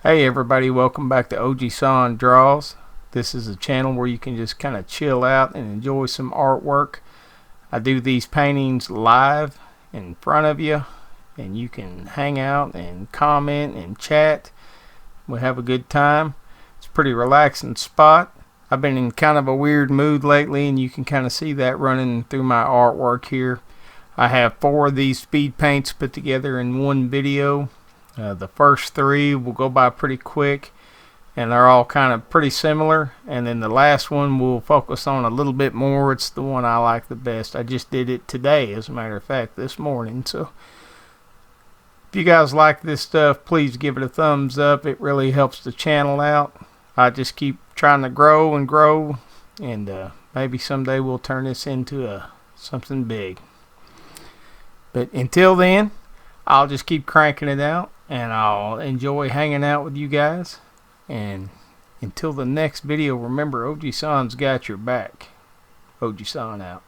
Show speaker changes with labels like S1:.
S1: Hey everybody, welcome back to OG San Draws. This is a channel where you can just kind of chill out and enjoy some artwork. I do these paintings live in front of you, and you can hang out and comment and chat. We have a good time. It's a pretty relaxing spot. I've been in kind of a weird mood lately, and you can kind of see that running through my artwork here. I have 4 of these speed paints put together in one video. The first 3 will go by pretty quick, and they're all kind of pretty similar, and then the last one we'll focus on a little bit more. It's the one I like the best. I just did it today, as a matter of fact, this morning. So if you guys like this stuff, please give it a thumbs up. It really helps the channel out. I just keep trying to grow and grow, and maybe someday we'll turn this into something big. But until then, I'll just keep cranking it out, and I'll enjoy hanging out with you guys. And until the next video, remember, OG San's got your back. OG San out.